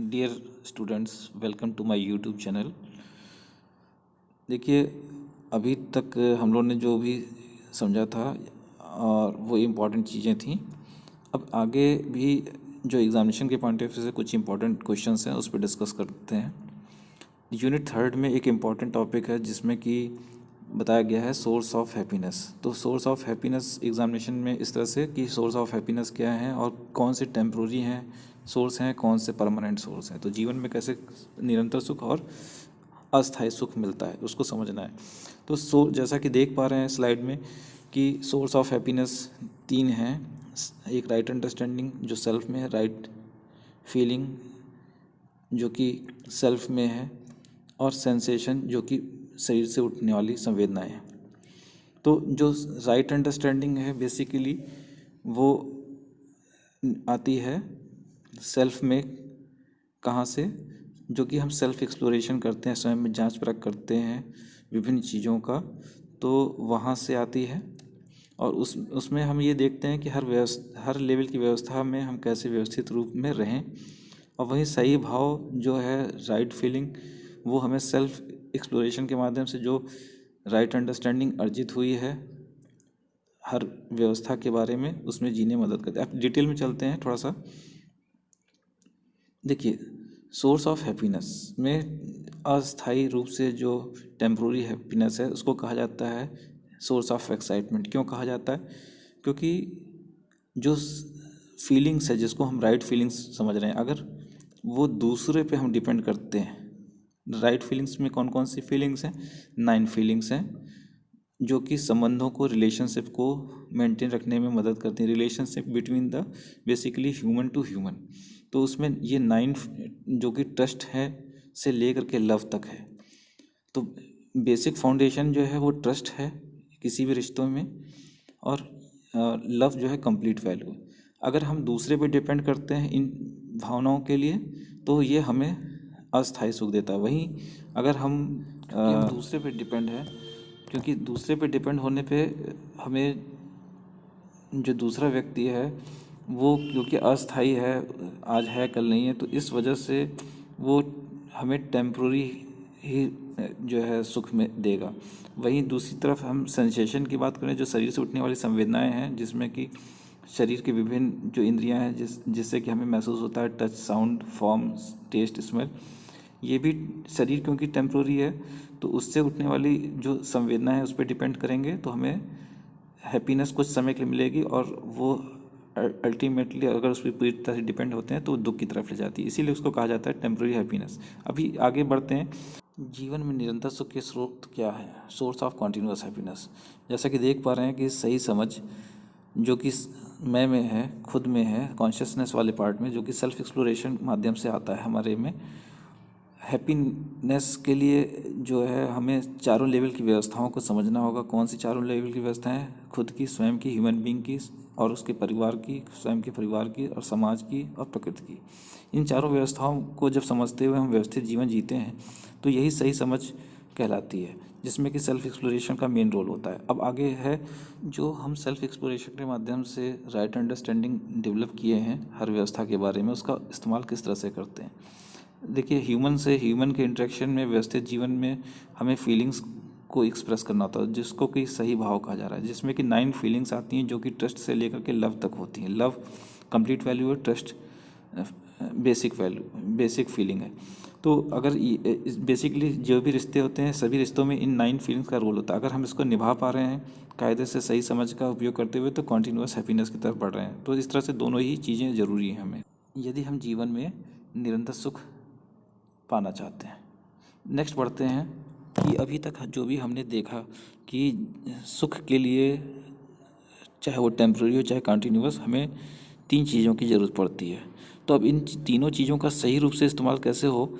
Dear students, welcome to my YouTube channel. देखिए, अभी तक हम लोग ने जो भी समझा था और वो इम्पॉर्टेंट चीज़ें थीं। अब आगे भी जो एग्ज़ामिनेशन के पॉइंट ऑफ व्यू से कुछ इम्पॉर्टेंट क्वेश्चंस हैं उस पर डिस्कस करते हैं। यूनिट 3 में एक इम्पॉर्टेंट टॉपिक है जिसमें कि बताया गया है सोर्स ऑफ हैप्पीनेस। तो सोर्स ऑफ हैप्पीनेस एग्जामिनेशन में इस तरह से कि सोर्स ऑफ हैप्पीनेस क्या है और कौन से टेम्प्रोरी हैं सोर्स हैं, कौन से परमानेंट सोर्स हैं। तो जीवन में कैसे निरंतर सुख और अस्थायी सुख मिलता है उसको समझना है। तो जैसा कि देख पा रहे हैं स्लाइड में कि सोर्स ऑफ हैप्पीनेस 3 हैं। एक राइट अंडरस्टैंडिंग जो सेल्फ में है, राइट फीलिंग जो कि सेल्फ में है, और सेंसेशन जो कि शरीर से उठने वाली संवेदनाएं हैं। तो जो राइट अंडरस्टैंडिंग है बेसिकली वो आती है सेल्फ में, कहाँ से, जो कि हम सेल्फ एक्सप्लोरेशन करते हैं, स्वयं में जांच परख करते हैं विभिन्न चीज़ों का, तो वहाँ से आती है। और उसमें हम ये देखते हैं कि हर लेवल की व्यवस्था में हम कैसे व्यवस्थित रूप में रहें। और वही सही भाव जो है, राइट फीलिंग, वो हमें सेल्फ एक्सप्लोरेशन के माध्यम से जो राइट अंडरस्टैंडिंग अर्जित हुई है हर व्यवस्था के बारे में, उसमें जीने में मदद करते हैं। आप डिटेल में चलते हैं थोड़ा सा। देखिए, सोर्स ऑफ हैप्पीनेस में अस्थायी रूप से जो टेम्प्रोरी हैप्पीनेस है उसको कहा जाता है सोर्स ऑफ एक्साइटमेंट। क्यों कहा जाता है? क्योंकि जो फीलिंग्स है जिसको हम राइट फीलिंग्स समझ रहे हैं, अगर वो दूसरे पे हम डिपेंड करते हैं, राइट फीलिंग्स में कौन कौन सी फीलिंग्स हैं? 9 फीलिंग्स हैं जो कि संबंधों को, रिलेशनशिप को मेंटेन रखने में मदद करती हैं। Relationship between the basically human to human. तो उसमें ये 9 जो कि ट्रस्ट है से लेकर के लव तक है। तो बेसिक फाउंडेशन जो है वो ट्रस्ट है किसी भी रिश्तों में, और लव जो है कंप्लीट वैल्यू। अगर हम दूसरे पे डिपेंड करते हैं इन भावनाओं के लिए तो ये हमें अस्थायी सुख देता है। वहीं अगर हम दूसरे पे डिपेंड है, क्योंकि दूसरे पे डिपेंड होने पे हमें जो दूसरा व्यक्ति है वो क्योंकि अस्थायी है, आज है कल नहीं है, तो इस वजह से वो हमें टेम्प्रोरी ही जो है सुख में देगा। वहीं दूसरी तरफ हम सेंसेशन की बात करें, जो शरीर से उठने वाली संवेदनाएं हैं, जिसमें कि शरीर की विभिन्न जो इंद्रियां हैं जिससे कि हमें महसूस होता है touch, sound, form, taste, smell, ये भी शरीर क्योंकि टेम्प्रोरी है तो उससे उठने वाली जो संवेदना है उस पर डिपेंड करेंगे तो हमें हैप्पीनेस कुछ समय के लिए मिलेगी, और वो अल्टीमेटली अगर उस पर पूरी तरह से डिपेंड होते हैं तो दुख की तरफ ले जाती है। इसीलिए उसको कहा जाता है टेम्प्रोरी हैप्पीनेस। अभी आगे बढ़ते हैं। जीवन में निरंतर सुख के स्रोत क्या है? Source of continuous happiness. जैसा कि देख पा रहे हैं कि सही समझ जो कि मैं में है, खुद में है, कॉन्शियसनेस वाले पार्ट में, जो कि सेल्फ एक्सप्लोरेशन माध्यम से आता है हमारे में। हैप्पीनेस के लिए जो है हमें चारों लेवल की व्यवस्थाओं को समझना होगा। कौन सी चारों लेवल की व्यवस्थाएं? खुद की, स्वयं की, ह्यूमन बीइंग की, और उसके परिवार की, स्वयं के परिवार की, और समाज की, और प्रकृति की। इन चारों व्यवस्थाओं को जब समझते हुए हम व्यवस्थित जीवन जीते हैं तो यही सही समझ कहलाती है, जिसमें कि सेल्फ एक्सप्लोरेशन का मेन रोल होता है। अब आगे है जो हम सेल्फ एक्सप्लोरेशन के माध्यम से राइट अंडरस्टैंडिंग डेवलप किए हैं हर व्यवस्था के बारे में, उसका इस्तेमाल किस तरह से करते हैं। देखिए, ह्यूमन से ह्यूमन के इंटरेक्शन में, व्यवस्थित जीवन में हमें फीलिंग्स को एक्सप्रेस करना होता है, जिसको कि सही भाव कहा जा रहा है, जिसमें कि 9 फीलिंग्स आती हैं जो कि ट्रस्ट से लेकर के लव तक होती हैं। लव कंप्लीट वैल्यू है, ट्रस्ट बेसिक फीलिंग है। तो अगर बेसिकली जो भी रिश्ते होते हैं सभी रिश्तों में इन 9 फीलिंग्स का रोल होता है। अगर हम इसको निभा पा रहे हैं कायदे से, सही समझ का उपयोग करते हुए, तो कॉन्टीन्यूअस हैप्पीनेस की तरफ बढ़ रहे हैं। तो इस तरह से दोनों ही चीज़ें ज़रूरी हैं हमें, यदि हम जीवन में निरंतर सुख पाना चाहते हैं। नेक्स्ट बढ़ते हैं कि अभी तक जो भी हमने देखा कि सुख के लिए, चाहे वो टेम्प्रेरी हो चाहे कंटिन्यूअस, हमें 3 चीज़ों की ज़रूरत पड़ती है। तो अब इन तीनों चीज़ों का सही रूप से इस्तेमाल कैसे हो?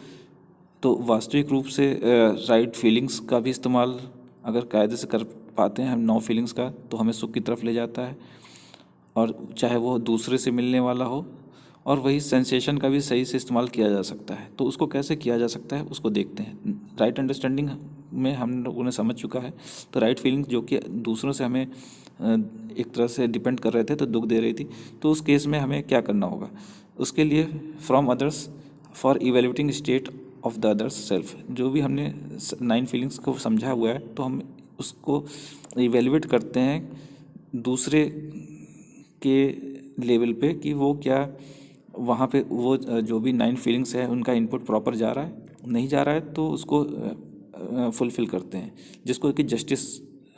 तो वास्तविक रूप से राइट फीलिंग्स का भी इस्तेमाल अगर कायदे से कर पाते हैं हम 9 फीलिंग्स का, तो हमें सुख की तरफ ले जाता है, और चाहे वो दूसरे से मिलने वाला हो। और वही सेंसेशन का भी सही से इस्तेमाल किया जा सकता है। तो उसको कैसे किया जा सकता है उसको देखते हैं। राइट अंडरस्टैंडिंग में हम लोगों ने समझ चुका है। तो राइट फीलिंग जो कि दूसरों से हमें एक तरह से डिपेंड कर रहे थे, तो दुख दे रही थी, तो उस केस में हमें क्या करना होगा? उसके लिए from others for evaluating state of the others self. जो भी हमने 9 फीलिंग्स को समझा हुआ है, तो हम उसको इवेल्युएट करते हैं दूसरे के लेवल पे कि वो क्या वहाँ पे वो जो भी 9 फीलिंग्स है उनका इनपुट प्रॉपर जा रहा है, नहीं जा रहा है, तो उसको फुलफिल करते हैं, जिसको कि जस्टिस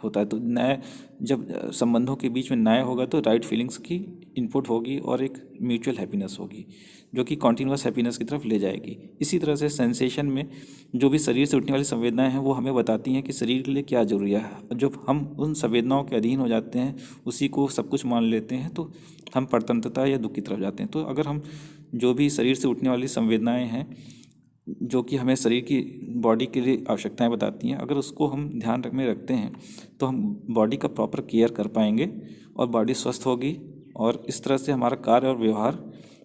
होता है। तो न्याय, जब संबंधों के बीच में न्याय होगा तो राइट फीलिंग्स की इनपुट होगी और एक म्यूचुअल हैप्पीनेस होगी, जो कि कॉन्टिन्यूस हैप्पीनेस की तरफ ले जाएगी। इसी तरह से सेंसेशन में जो भी शरीर से उठने वाली संवेदनाएं हैं वो हमें बताती हैं कि शरीर के लिए क्या ज़रूरी है। जब हम उन संवेदनाओं के अधीन हो जाते हैं, उसी को सब कुछ मान लेते हैं, तो हम परतंत्रता या दुख की तरफ जाते हैं। तो अगर हम जो भी शरीर से उठने वाली संवेदनाएं हैं, जो कि हमें शरीर की बॉडी के लिए आवश्यकताएं बताती हैं, अगर उसको हम ध्यान में रखते हैं तो हम बॉडी का प्रॉपर केयर कर पाएंगे और बॉडी स्वस्थ होगी, और इस तरह से हमारा कार्य और व्यवहार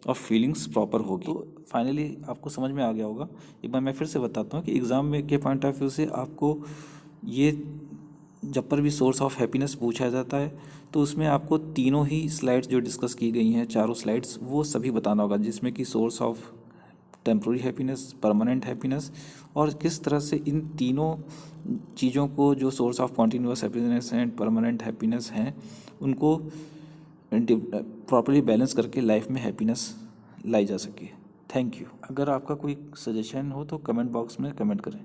और फीलिंग्स प्रॉपर होगी। तो फाइनली आपको समझ में आ गया होगा। एक बार मैं फिर से बताता हूँ कि एग्ज़ाम में के पॉइंट ऑफ व्यू से आपको ये, जब पर भी सोर्स ऑफ हैप्पीनेस पूछा जाता है तो उसमें आपको तीनों ही स्लाइड्स जो डिस्कस की गई हैं, चारों स्लाइड्स, वो सभी बताना होगा, जिसमें कि source of temporary happiness, permanent happiness, और किस तरह से इन तीनों चीज़ों को, जो source of continuous happiness and permanent happiness हैं, उनको प्रॉपर्ली बैलेंस करके लाइफ में हैप्पीनेस लाई जा सके। Thank you. अगर आपका कोई सजेशन हो तो कमेंट बॉक्स में कमेंट करें।